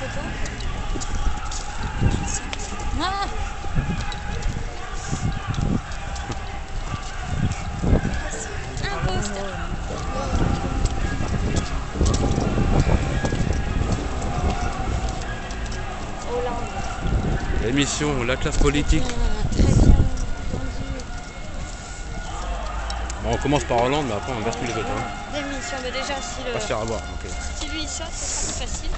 photo. Ah, un poster. Hollande. L'émission La classe politique. Très bien entendu. Bon, on commence par Hollande, mais après on verse tous les autres. Hein. L'émission, mais déjà si, Pas se faire avoir. Ok. si lui il saute, ce sera plus facile.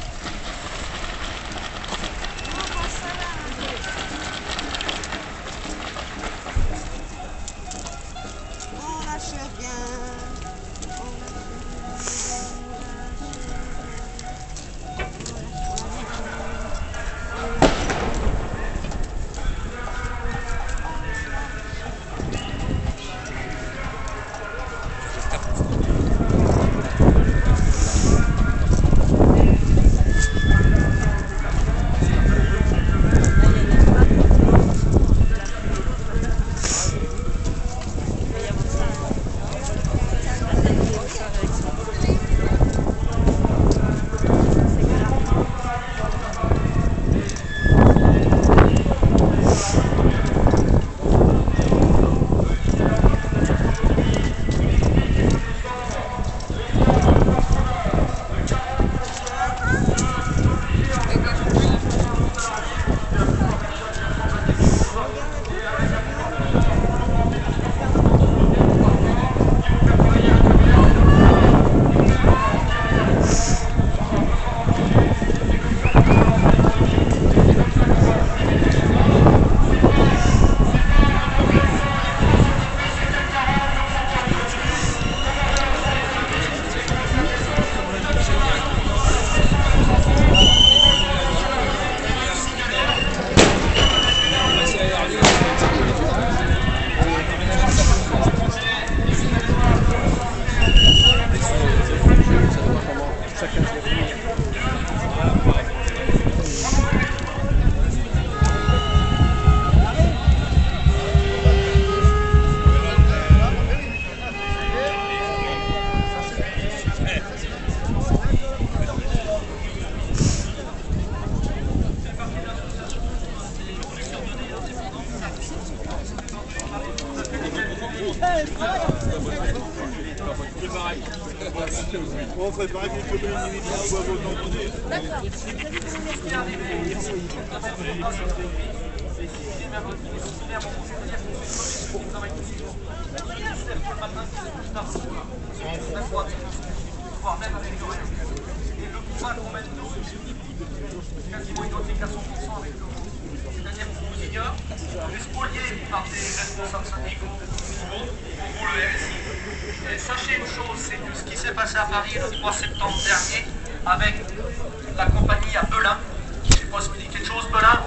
On ferait pareil avec le limite ou à vos entendus. D'accord. Quasiment identique à 100% avec le c'est-à-dire qu'on vous ignore, on est spolié par des responsables syndicaux de tout niveau pour le RSI. Et sachez une chose, c'est que ce qui s'est passé à Paris le 3 septembre dernier avec la compagnie à Belin, je ne sais pas si vous dites quelque chose, Belin,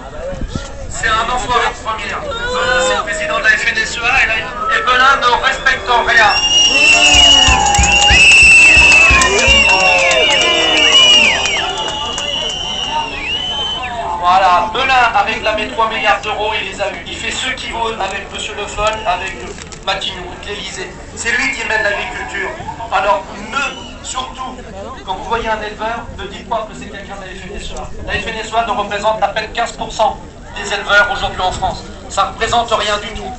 c'est un enfoiré de première. Belin, c'est le président de la FNSEA et Belin ne respecte rien. Voilà, Belin a réclamé 3 milliards d'euros, il les a eu. Il fait ce qu'il veut avec M. Le Foll, avec Matignon, l'Elysée. C'est lui qui mène l'agriculture. Alors, surtout, quand vous voyez un éleveur, ne dites pas que c'est quelqu'un de la FNSEA. La FNSEA ne représente à peine 15% des éleveurs aujourd'hui en France. Ça ne représente rien du tout.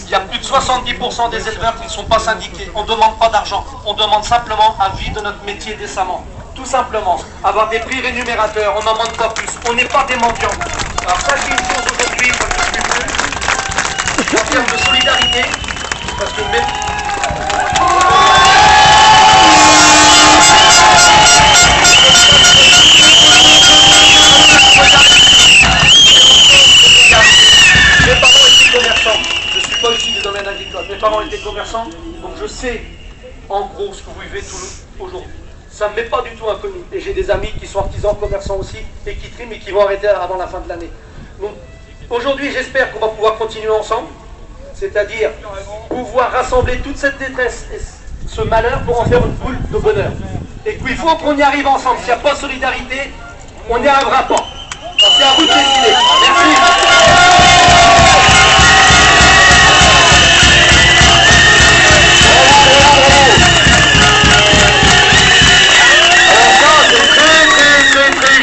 Il y a plus de 70% des éleveurs qui ne sont pas syndiqués. On ne demande pas d'argent. On demande simplement à vivre de notre métier décemment. Tout simplement, avoir des prix rémunérateurs, on n'en demande pas plus. On n'est pas des mendiants. Alors sachez une chose aujourd'hui, moi je suis venu, en termes de solidarité, parce que même... Mes parents étaient commerçants. Je ne suis pas issu du domaine agricole. Mes parents étaient commerçants, donc je sais en gros ce que vous vivez aujourd'hui. Ça ne m'est pas du tout inconnu. Et j'ai des amis qui sont artisans commerçants aussi et qui triment et qui vont arrêter avant la fin de l'année. Donc aujourd'hui, j'espère qu'on va pouvoir continuer ensemble, c'est-à-dire pouvoir rassembler toute cette détresse et ce malheur pour en faire une boule de bonheur. Et qu'il faut qu'on y arrive ensemble. S'il n'y a pas de solidarité, on n'y arrivera pas. C'est à vous de décider. Merci.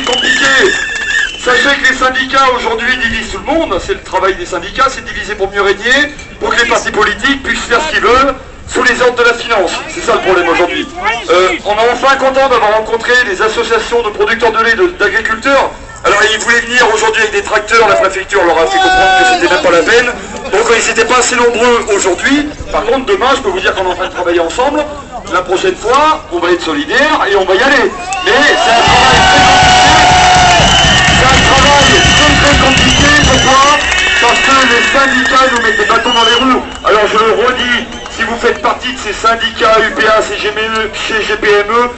Compliqué. Sachez que les syndicats aujourd'hui divisent tout le monde, c'est le travail des syndicats, c'est diviser pour mieux régner, pour que les partis politiques puissent faire ce qu'ils veulent sous les ordres de la finance. C'est ça le problème aujourd'hui. On est enfin content d'avoir rencontré des associations de producteurs de lait, d'agriculteurs. Alors ils voulaient venir aujourd'hui avec des tracteurs, la préfecture leur a fait comprendre que c'était même pas la peine. Donc ils n'étaient pas assez nombreux aujourd'hui. Par contre demain je peux vous dire qu'on est en train de travailler ensemble. La prochaine fois on va être solidaires et on va y aller. Mais c'est un travail très compliqué. Pourquoi? Parce que les syndicats nous mettent des bâtons dans les roues. Alors je le redis, si vous faites partie de ces syndicats UPA, CGPME,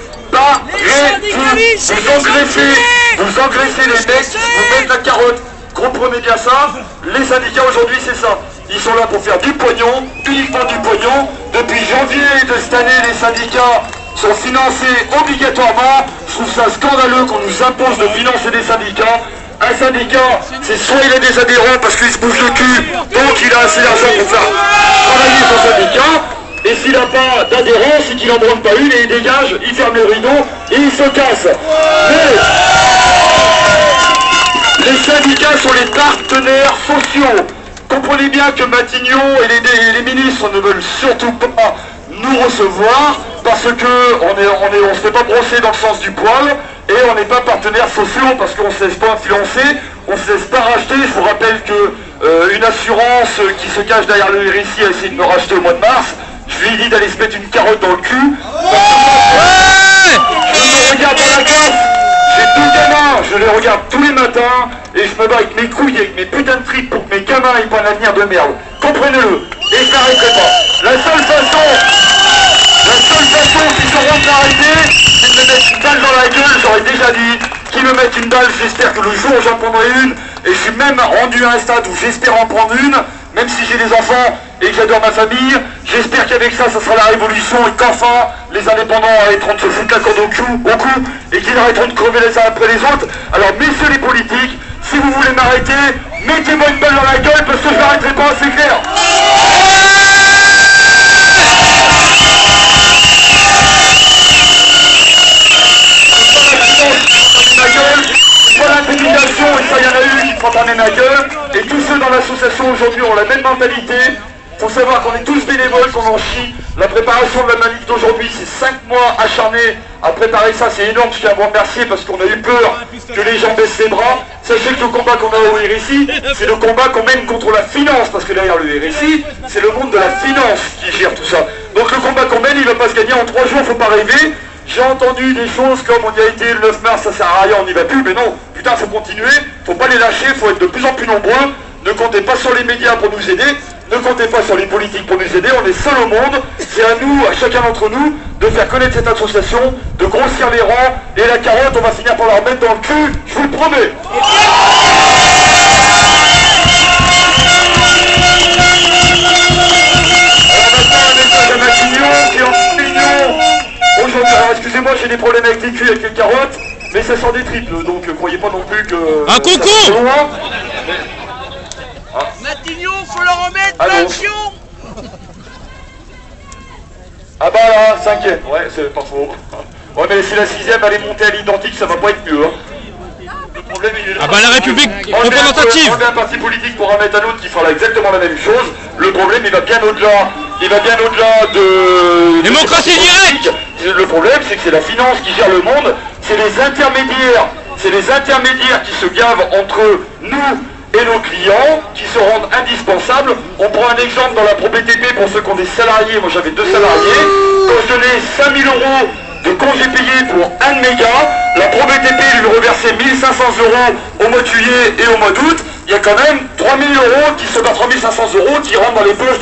vous engraissez les mecs, vous mettez la carotte. Comprenez bien ça, les syndicats aujourd'hui c'est ça. Ils sont là pour faire du pognon, uniquement du pognon. Depuis janvier de cette année, les syndicats sont financés obligatoirement. Je trouve ça scandaleux qu'on nous impose de financer des syndicats. Un syndicat, c'est soit il a des adhérents parce qu'il se bouge le cul, donc il a assez d'argent pour faire travailler son syndicat. Et s'il n'a pas d'adhérents, c'est qu'il n'en branle pas une et il dégage, il ferme le rideau et il se casse. Mais les syndicats sont les partenaires sociaux. Comprenez bien que Matignon et les ministres ne veulent surtout pas nous recevoir parce que on se fait pas brosser dans le sens du poil et on n'est pas partenaires sociaux parce qu'on ne se laisse pas influencer, on ne se laisse pas racheter. Je vous rappelle que une assurance qui se cache derrière le RSI a essayé de me racheter au mois de mars. Je lui ai dit d'aller se mettre une carotte dans le cul. Je me regarde dans la glace. J'ai deux gamins, je les regarde tous les matins et je me bats avec mes couilles, avec mes putains de tripes pour que mes gamins aient pas un avenir de merde. Comprenez-le. Et je n'arrêterai pas. La seule façon qu'ils auront de l'arrêter, c'est de me mettre une balle dans la gueule, j'aurais déjà dit. Qu'ils me mettent une balle, j'espère que le jour où j'en prendrai une, et je suis même rendu à un stade où j'espère en prendre une, même si j'ai des enfants et que j'adore ma famille, j'espère qu'avec ça, ça sera la révolution et qu'enfin, les indépendants arrêteront de se foutre la corde au cou, et qu'ils arrêteront de crever les uns après les autres. Alors, messieurs les politiques, si vous voulez m'arrêter, mettez-moi une balle dans la gueule parce que je n'arrêterai pas, c'est clair. Pas l'intimidation, et ça y en a eu qui prend ma gueule, et tous ceux dans l'association aujourd'hui ont la même mentalité. Faut savoir qu'on est tous bénévoles, qu'on en chie. La préparation de la manif d'aujourd'hui, c'est 5 mois acharnés à préparer ça, c'est énorme. Je tiens à vous remercier parce qu'on a eu peur que les gens baissent les bras. Sachez que le combat qu'on a au RSI, c'est le combat qu'on mène contre la finance, parce que derrière le RSI, c'est le monde de la finance qui gère tout ça. Donc le combat qu'on mène, il ne va pas se gagner en 3 jours, faut pas rêver. J'ai entendu des choses comme on y a été le 9 mars, ça sert à rien, on n'y va plus, mais non, putain, faut continuer, faut pas les lâcher, faut être de plus en plus nombreux. Ne comptez pas sur les médias pour nous aider, ne comptez pas sur les politiques pour nous aider, on est seul au monde. C'est à nous, à chacun d'entre nous, de faire connaître cette association, de grossir les rangs, et la carotte, on va finir par la remettre dans le cul, je vous le promets. Alors maintenant, un message à Matignon, qui est en réunion aujourd'hui. Alors excusez-moi, j'ai des problèmes avec les culs, avec les carottes, mais ça sort des triples, donc croyez pas non plus que... Un concours. Matignon, faut leur remettre l'action. Ah bah là, 5e, ouais, c'est pas faux. Ouais, mais si la 6e elle est montée à l'identique, ça va pas être mieux. Hein. Le problème, il est là. Ah bah la République représentative. On met un parti politique pour en mettre un autre qui fera exactement la même chose. Le problème, il va bien au-delà. Il va bien au-delà de... Démocratie directe. Le problème, c'est que c'est la finance qui gère le monde. C'est les intermédiaires. C'est les intermédiaires qui se gavent entre nous et nos clients, qui se rendent indispensables. On prend un exemple dans la ProBTP pour ceux qui ont des salariés. Moi j'avais 2 salariés. Quand je donnais 5 000 € de congés payés pour 1 méga, la ProBTP lui reversait 1 500 € au mois de juillet et au mois d'août. Il y a quand même 3 000 € qui se battent, 3 500 € qui rentrent dans les poches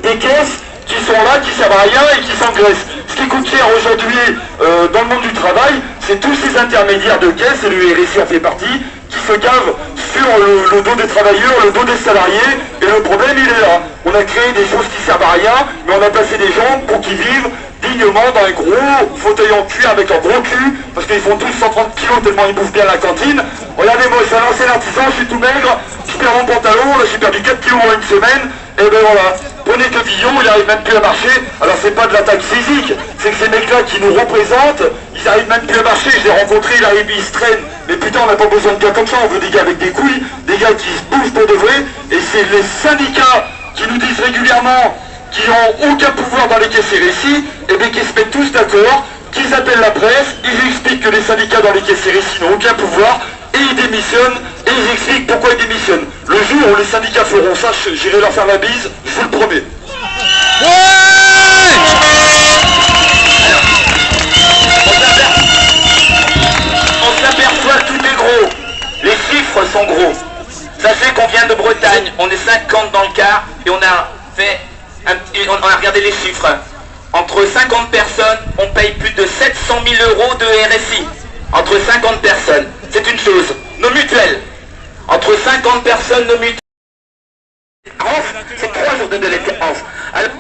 des caisses, qui sont là, qui servent à rien et qui s'engraissent. Ce qui coûte cher aujourd'hui dans le monde du travail, c'est tous ces intermédiaires de caisse, et le RSI en fait partie, qui se gavent sur le dos des travailleurs, le dos des salariés, et le problème il est là. On a créé des choses qui servent à rien, mais on a placé des gens pour qu'ils vivent dignement dans un gros fauteuil en cuir avec un gros cul, parce qu'ils font tous 130 kilos tellement ils bouffent bien à la cantine. Regardez-moi, je suis un ancien artisan, je suis tout maigre, je perds mon pantalon, là j'ai perdu 4 kilos en une semaine, et ben voilà. Prenez que Guillaume, il n'arrive même plus à marcher. Alors c'est pas de l'attaque physique, c'est que ces mecs-là qui nous représentent, ils n'arrivent même plus à marcher. Je l'ai rencontré, il arrive, il se traîne Mais putain, on n'a pas besoin de gars comme ça, on veut des gars avec des couilles, des gars qui se bougent pour de vrai, et c'est les syndicats qui nous disent régulièrement qu'ils n'ont aucun pouvoir dans les caisses et récits, et bien qu'ils se mettent tous d'accord, qu'ils appellent la presse, ils expliquent que les syndicats dans les caisses et récits n'ont aucun pouvoir, et ils démissionnent, et ils expliquent pourquoi ils démissionnent. Le jour où les syndicats feront ça, j'irai leur faire la bise, je vous le promets. On s'aperçoit que tout est gros. Les chiffres sont gros. Sachez qu'on vient de Bretagne, on est 50 dans le quart et on a regardé les chiffres. Entre 50 personnes, on paye plus de 700 000 € de RSI. Entre 50 personnes, c'est une chose. Nos mutuelles. Entre 50 personnes, nos mutuelles. C'est 3 jours de déliquescence. Alors,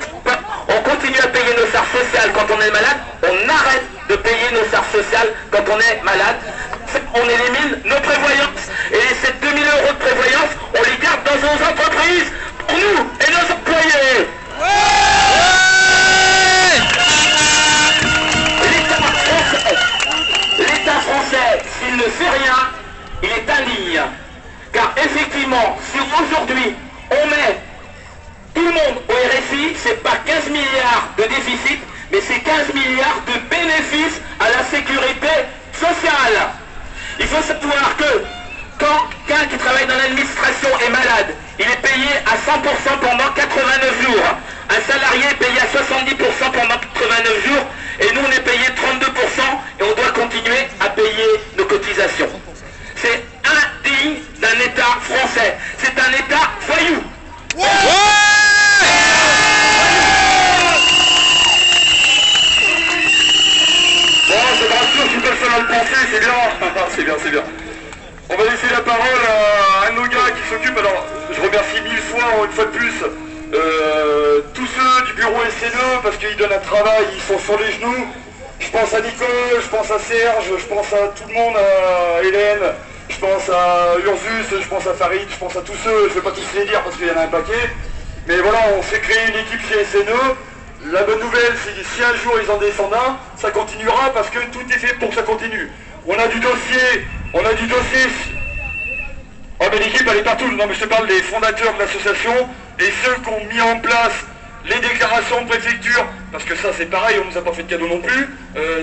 on continue à payer nos charges sociales quand on est malade, on arrête de payer nos charges sociales quand on est malade. On élimine nos prévoyances. Et ces 2000 € de prévoyance, on les garde dans nos entreprises, pour nous et nos employés. L'État français, s'il ne fait rien, il est indigne. Car effectivement, si aujourd'hui on met tout le monde au RSI, c'est pas 15 milliards de déficit, mais c'est 15 milliards de bénéfices à la sécurité sociale. Il faut savoir que quand quelqu'un qui travaille dans l'administration est malade, il est payé à 100% pendant 89 jours. Un salarié est payé à 70% pendant 89 jours, et nous on est payé 32% et on doit continuer à payer nos cotisations. C'est indigne d'un État français. C'est un État voyou. Bon, je me rassure, je suis pas le seul à le penser, c'est bien. C'est bien, c'est bien. On va laisser la parole à un de nos gars qui s'occupe, alors je remercie 1000 fois, une fois de plus, tous ceux du bureau SNE, parce qu'ils donnent un travail, ils sont sur les genoux. Je pense à Nicole, je pense à Serge, je pense à tout le monde, à Hélène, je pense à Ursus, je pense à Farid, je pense à tous ceux, je ne vais pas tous les dire parce qu'il y en a un paquet. Mais voilà, on s'est créé une équipe chez SNE. La bonne nouvelle, c'est que si un jour ils en descendent un, ça continuera parce que tout est fait pour que ça continue. On a du dossier. Oh mais l'équipe elle est partout, non mais je te parle des fondateurs de l'association et ceux qui ont mis en place les déclarations de préfecture, parce que ça c'est pareil, on nous a pas fait de cadeau non plus,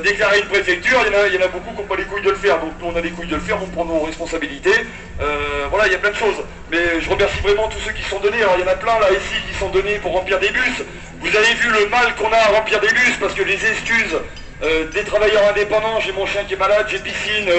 déclarer une préfecture, il y en a beaucoup qui n'ont pas les couilles de le faire, donc nous on a les couilles de le faire, on prend nos responsabilités, voilà, il y a plein de choses, mais je remercie vraiment tous ceux qui sont donnés, alors il y en a plein là ici qui sont donnés pour remplir des bus, vous avez vu le mal qu'on a à remplir des bus, parce que les excuses des travailleurs indépendants, j'ai mon chien qui est malade, j'ai piscine,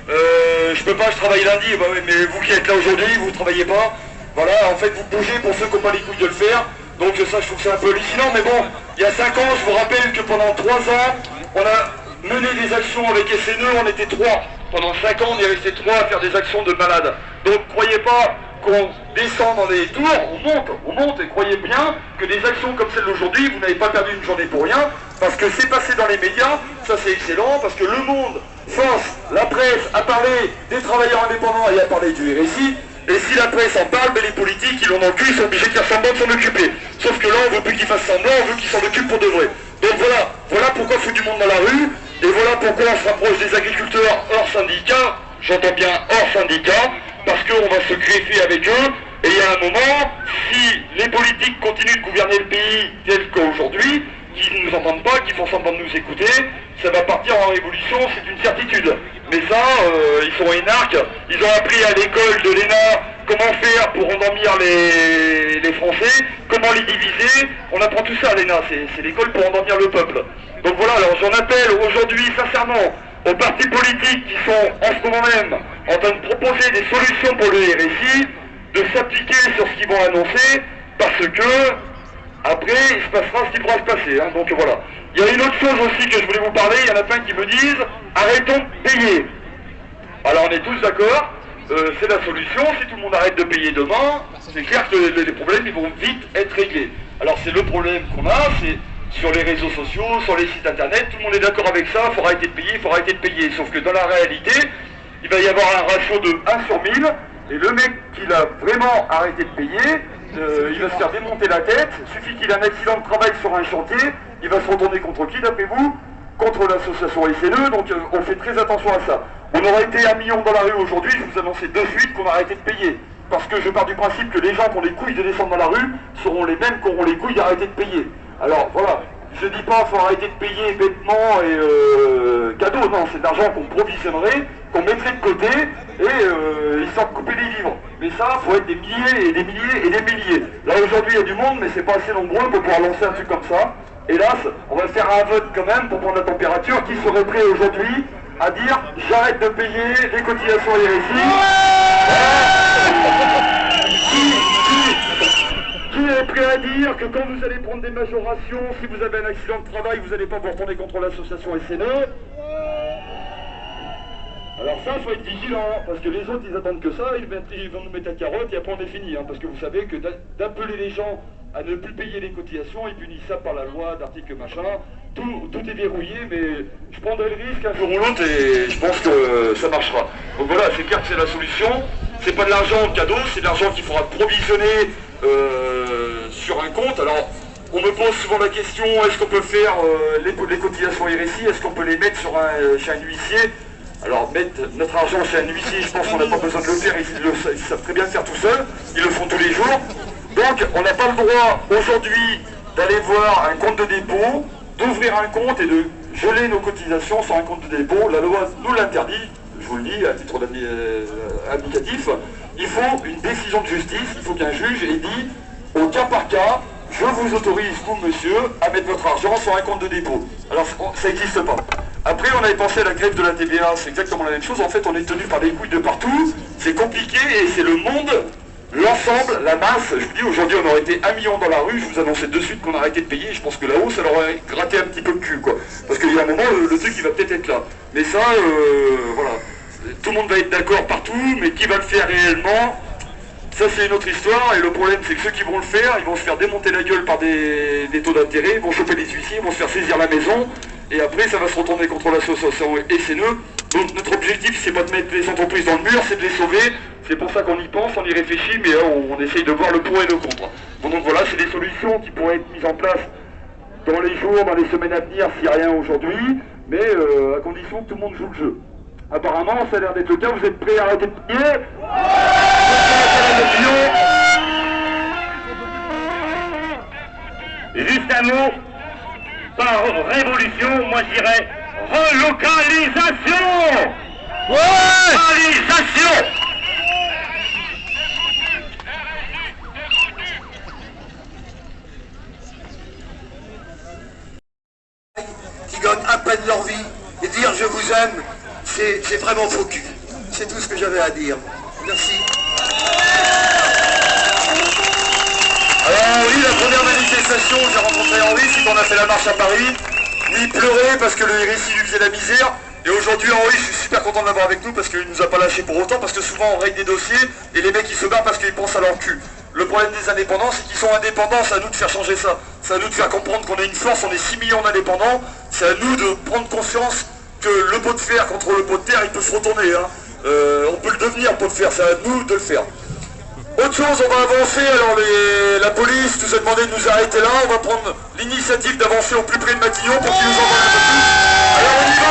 je peux pas, je travaille lundi, bah oui, mais vous qui êtes là aujourd'hui, vous travaillez pas, voilà, en fait vous bougez pour ceux qui n'ont pas les couilles de le faire. Donc ça je trouve ça un peu hallucinant, mais bon, il y a 5 ans, je vous rappelle que pendant 3 ans, on a mené des actions avec SNE, on était 3. Pendant 5 ans, on est resté 3 à faire des actions de malades. Donc croyez pas qu'on descend dans les tours, on monte, et croyez bien que des actions comme celle d'aujourd'hui, vous n'avez pas perdu une journée pour rien, parce que c'est passé dans les médias, ça c'est excellent, parce que le monde force la presse à parler des travailleurs indépendants et à parler du RSI. Et si la presse en parle, mais les politiques, ils l'ont dans le cul, ils sont obligés de faire semblant de s'en occuper. Sauf que là, on veut plus qu'ils fassent semblant, on veut qu'ils s'en occupent pour de vrai. Donc voilà pourquoi il faut du monde dans la rue, et voilà pourquoi on se rapproche des agriculteurs hors syndicat, j'entends bien hors syndicat, parce qu'on va se greffer avec eux, et il y a un moment, si les politiques continuent de gouverner le pays tel qu'aujourd'hui, qui ne nous entendent pas, qui font semblant de nous écouter, ça va partir en révolution, c'est une certitude. Mais ça, ils sont énarques, ils ont appris à l'école de l'ENA comment faire pour endormir les Français, comment les diviser, on apprend tout ça à l'ENA, c'est l'école pour endormir le peuple. Donc voilà, alors j'en appelle aujourd'hui sincèrement aux partis politiques qui sont en ce moment même en train de proposer des solutions pour le RSI, de s'appliquer sur ce qu'ils vont annoncer, parce que après, il se passera ce qui pourra se passer, hein, donc voilà. Il y a une autre chose aussi que je voulais vous parler, il y en a plein qui me disent « Arrêtons de payer ». Alors on est tous d'accord, c'est la solution, si tout le monde arrête de payer demain, c'est clair que les problèmes ils vont vite être réglés. Alors c'est le problème qu'on a, c'est sur les réseaux sociaux, sur les sites internet, tout le monde est d'accord avec ça, il faut arrêter de payer, sauf que dans la réalité, il va y avoir un ratio de 1 sur 1000, et le mec qui a vraiment arrêté de payer, il va se faire démonter la tête, suffit qu'il ait un accident de travail sur un chantier, il va se retourner contre qui d'après vous? Contre l'association SNE, donc on fait très attention à ça. On aurait été 1 million dans la rue aujourd'hui, je vous annonçais de suite qu'on arrêtait de payer. Parce que je pars du principe que les gens qui ont les couilles de descendre dans la rue seront les mêmes qui auront les couilles d'arrêter de payer. Alors voilà, je dis pas qu'il faut arrêter de payer bêtement et cadeau, non, c'est de l'argent qu'on provisionnerait, qu'on mettrait de côté et histoire de couper les livres. Mais ça, il faut être des milliers et des milliers et des milliers. Là aujourd'hui il y a du monde, mais c'est pas assez nombreux pour pouvoir lancer un truc comme ça. Hélas, on va faire un vote quand même pour prendre la température. Qui serait prêt aujourd'hui à dire j'arrête de payer les cotisations RSI? Qui est prêt à dire que quand vous allez prendre des majorations, si vous avez un accident de travail, vous n'allez pas vous retourner contre l'association SNE? Alors ça, il faut être vigilant, parce que les autres, ils attendent que ça, ils vont nous mettre la carotte et après on est fini, hein, parce que vous savez que d'appeler les gens à ne plus payer les cotisations, ils punissent ça par la loi d'article machin, tout est verrouillé, mais je prendrai le risque un jour ou l'autre et je pense que ça marchera. Donc voilà, c'est clair que c'est la solution, c'est pas de l'argent cadeau, c'est de l'argent qu'il faudra provisionner sur un compte. Alors, on me pose souvent la question, est-ce qu'on peut faire les cotisations RSI, est-ce qu'on peut les mettre chez un huissier? Alors, mettre notre argent chez un huissier, je pense qu'on n'a pas besoin de le faire, ils savent très bien le faire tout seuls, ils le font tous les jours. Donc, on n'a pas le droit aujourd'hui d'aller voir un compte de dépôt, d'ouvrir un compte et de geler nos cotisations sur un compte de dépôt. La loi nous l'interdit, je vous le dis à titre indicatif. Il faut une décision de justice, il faut qu'un juge ait dit, au cas par cas, je vous autorise, vous monsieur, à mettre votre argent sur un compte de dépôt. Alors ça n'existe pas. Après on avait pensé à la grève de la TVA, c'est exactement la même chose. En fait on est tenu par les couilles de partout, c'est compliqué et c'est le monde, l'ensemble, la masse. Je vous dis, aujourd'hui on aurait été 1 million dans la rue, je vous annonçais de suite qu'on arrêtait de payer. Je pense que là-haut ça leur aurait gratté un petit peu le cul, quoi. Parce qu'il y a un moment, le truc il va peut-être être là. Mais ça, voilà. Tout le monde va être d'accord partout, mais qui va le faire réellement, ça c'est une autre histoire. Et le problème c'est que ceux qui vont le faire, ils vont se faire démonter la gueule par des taux d'intérêt, ils vont choper les huissiers, ils vont se faire saisir la maison, et après ça va se retourner contre l'association SNE. Donc notre objectif c'est pas de mettre les entreprises dans le mur, c'est de les sauver. C'est pour ça qu'on y pense, on y réfléchit, mais on essaye de voir le pour et le contre. Bon, donc voilà, c'est des solutions qui pourraient être mises en place dans les jours, dans les semaines à venir, s'il n'y a rien aujourd'hui, mais à condition que tout le monde joue le jeu. Apparemment, ça a l'air d'être le cas. Vous êtes prêts à arrêter de payer? Et juste un mot, par révolution, moi je dirais relocalisation. Relocalisation. Qui gagnent à peine leur vie et dire je vous aime, c'est vraiment faux cul. C'est tout ce que j'avais à dire. Merci. Alors oui, la première manifestation où j'ai rencontré Henri, c'est qu'on a fait la marche à Paris. Il pleurait parce que le RSI lui faisait la misère. Et aujourd'hui, Henri, je suis super content de l'avoir avec nous parce qu'il nous a pas lâché pour autant, parce que souvent on règle des dossiers et les mecs ils se barrent parce qu'ils pensent à leur cul. Le problème des indépendants, c'est qu'ils sont indépendants, c'est à nous de faire changer ça. C'est à nous de faire comprendre qu'on a une force, on est 6 millions d'indépendants. C'est à nous de prendre conscience que le pot de fer contre le pot de terre, il peut se retourner. Hein. On peut le devenir pot de fer, c'est à nous de le faire. Autre chose, on va avancer, alors la police nous a demandé de nous arrêter là, on va prendre l'initiative d'avancer au plus près de Matignon pour qu'ils nous envoient un peu plus. Alors on y va!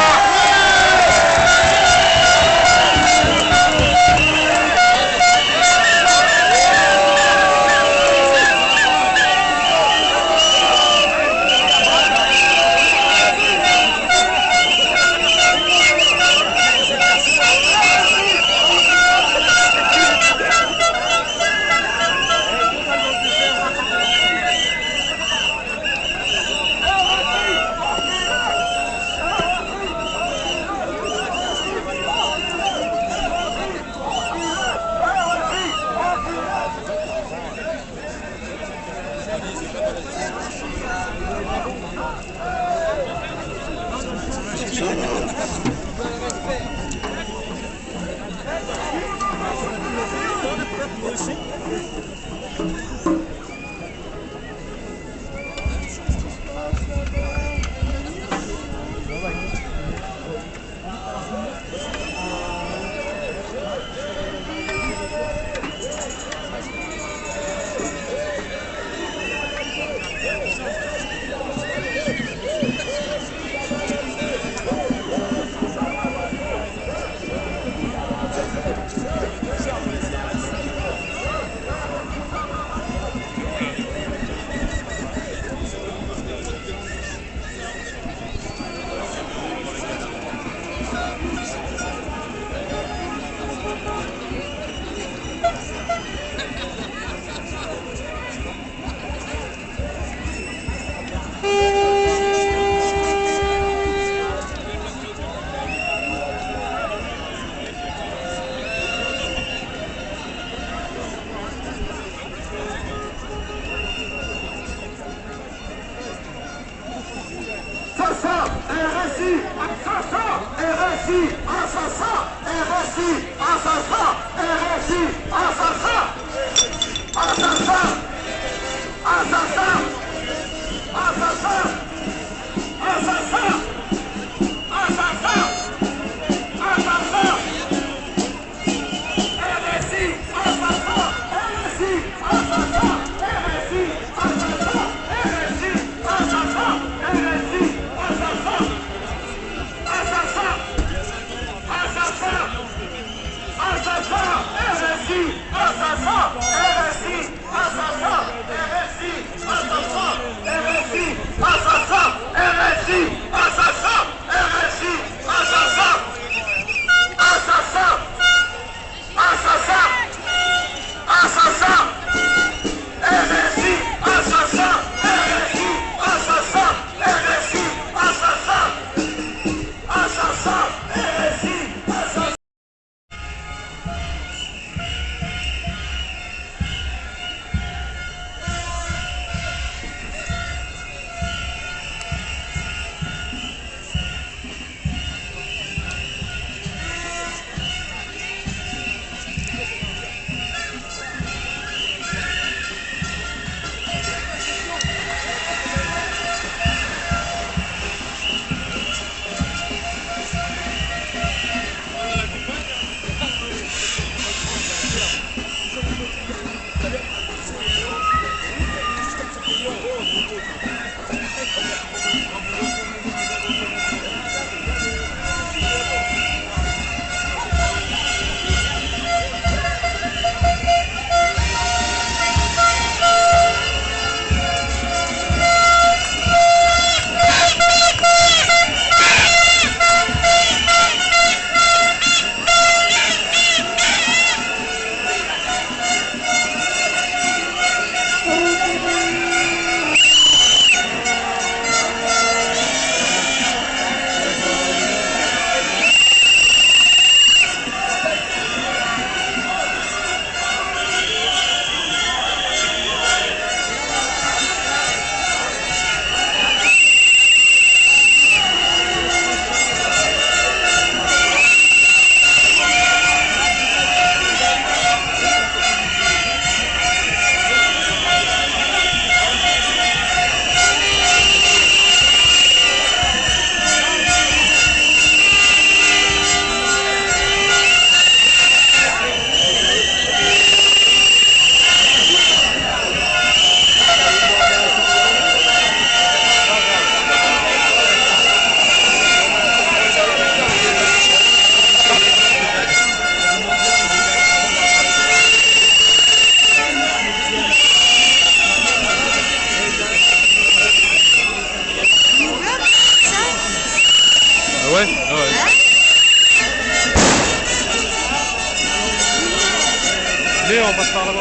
Allez, on passe par là-bas.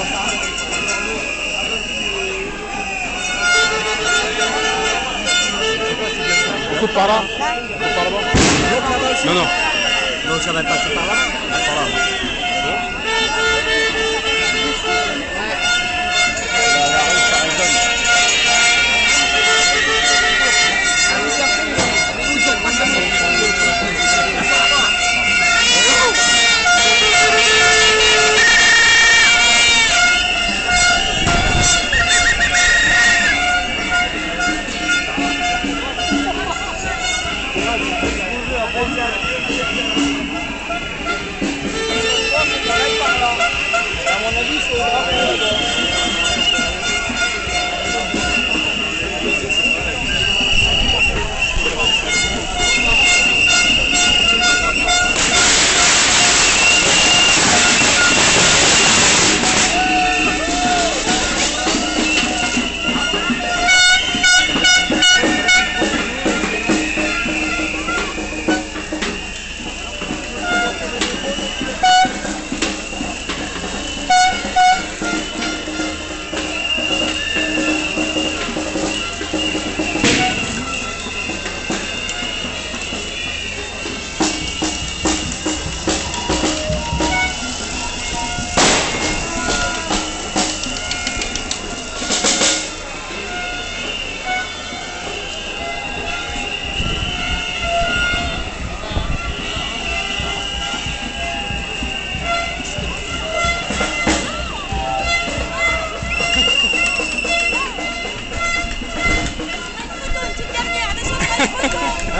On coupe par là. On coupe par là-bas. Non, non. Donc ça va passer par là-bas. Par là.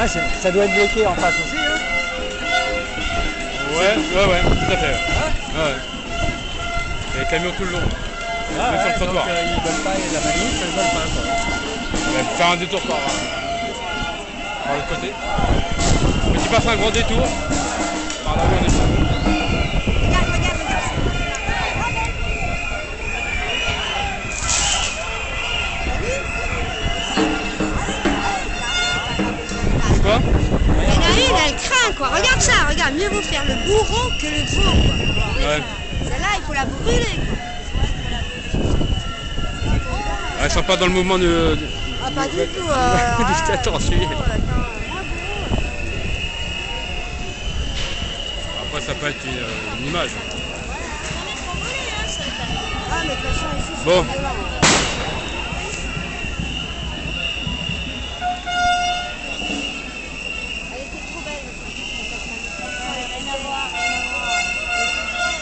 Ah, ça doit être bloqué en face aussi, hein? Ouais, tout à fait. Ouais. Et les camions tout le long. Ah, Même sur le trottoir. donc, ils veulent pas, la manif, ils veulent pas, quoi. On va faire un détour par l'autre côté. Petit passe un grand détour. Par là où on est. Quoi? Il y en a une, elle craint quoi. Regarde ça, regarde, mieux vaut faire le bourreau que le veau quoi. Ouais. Celle-là, il faut la brûler quoi. Elles sont pas dans le mouvement de... Ah pas du tout. du dictateur ensuite. Après ça peut être une image. Ah mais de toute façon ici c'est Bon. violent. Elle était trop belle. Rien à voir, rien à voir.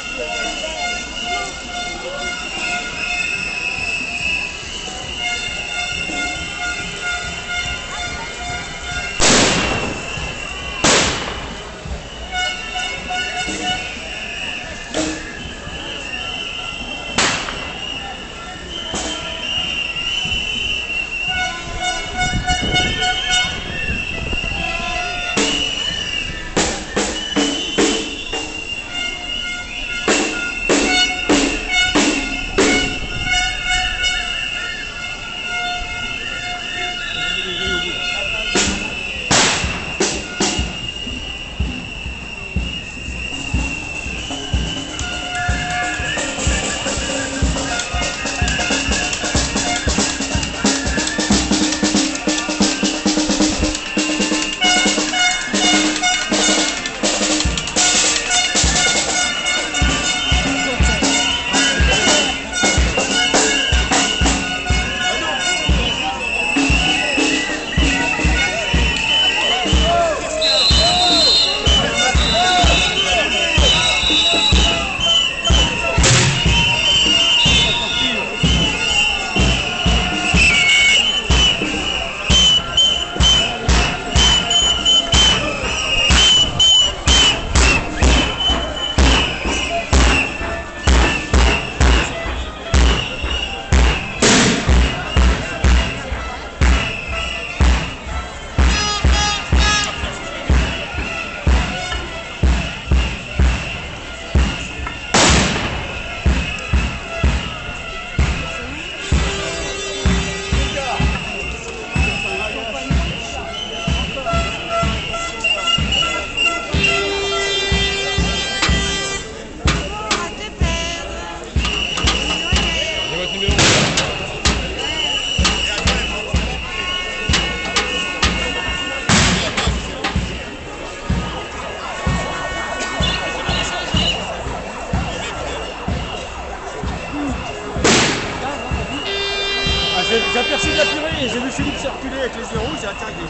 J'ai aperçu de la purée et j'ai vu Philippe circuler avec les yeux rouges, j'ai attaqué.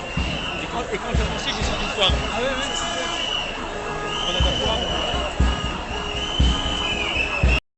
Et quand j'ai avancé, j'ai senti le poivre. Ah ouais, ouais, super. On a de la poivre.